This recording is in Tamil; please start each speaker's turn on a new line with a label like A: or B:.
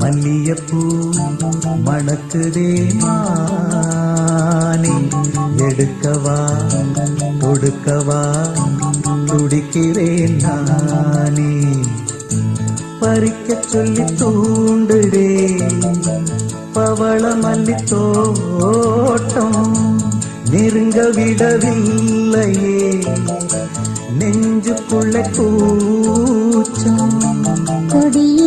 A: மல்லியப்பூ மணக்குதே மானே, எடுக்கவா கொடுக்கவா துடிக்கிறேன் நானே. பறிக்க சொல்லி தூண்டுடே பவள மல்லி தோட்டம், நெருங்க விடவில்லையே நெஞ்சுக்குள்ள கூச்சம்.
B: கொடியே